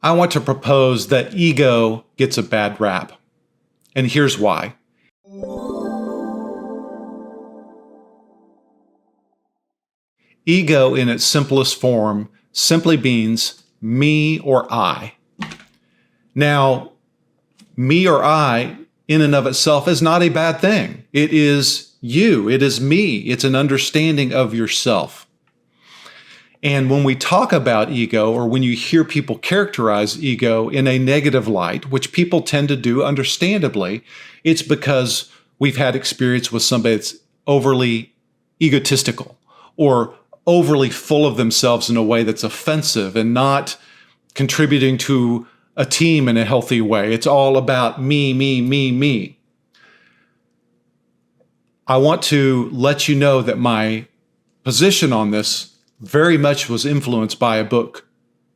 I want to propose that ego gets a bad rap. And here's why. Ego in its simplest form simply means me or I. Now, me or I in and of itself is not a bad thing. It is you. It is me. It's an understanding of yourself. And when we talk about ego, or when you hear people characterize ego in a negative light, which people tend to do understandably, it's because we've had experience with somebody that's overly egotistical or overly full of themselves in a way that's offensive and not contributing to a team in a healthy way. It's all about me, me, me, me. I want to let you know that my position on this very much was influenced by a book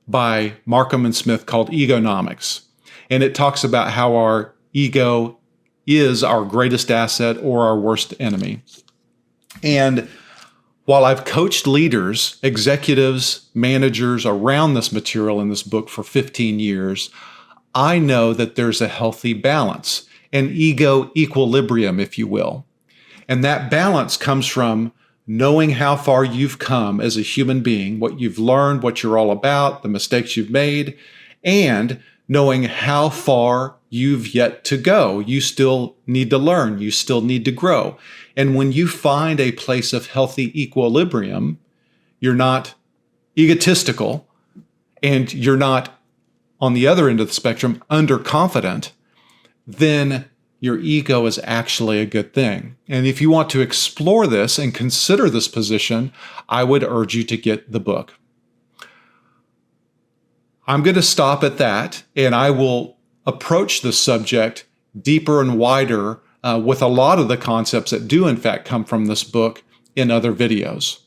by Markham and Smith called Ego-nomics. And it talks about how our ego is our greatest asset or our worst enemy. And while I've coached leaders, executives, managers around this material in this book for 15 years, I know that there's a healthy balance, an ego equilibrium, if you will. And that balance comes from knowing how far you've come as a human being, what you've learned, what you're all about, the mistakes you've made, and knowing how far you've yet to go. You still need to learn. You still need to grow. And when you find a place of healthy equilibrium, you're not egotistical and you're not, on the other end of the spectrum, underconfident, then your ego is actually a good thing. And if you want to explore this and consider this position, I would urge you to get the book. I'm going to stop at that, and I will approach the subject deeper and wider with a lot of the concepts that do in fact come from this book in other videos.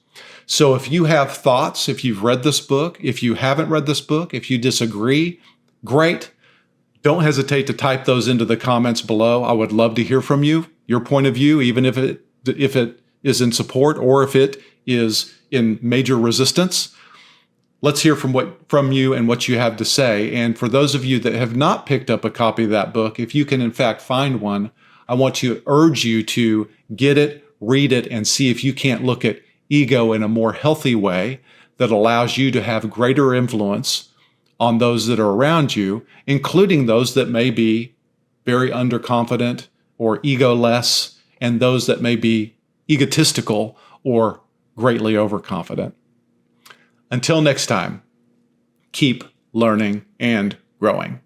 So if you have thoughts, if you've read this book, if you haven't read this book, if you disagree, great. Don't hesitate to type those into the comments below. I would love to hear from you, your point of view, even if it is in support or if it is in major resistance. Let's hear from you and what you have to say. And for those of you that have not picked up a copy of that book, if you can in fact find one, I want to urge you to get it, read it, and see if you can't look at ego in a more healthy way that allows you to have greater influence on those that are around you, including those that may be very underconfident or ego-less, and those that may be egotistical or greatly overconfident. Until next time, keep learning and growing.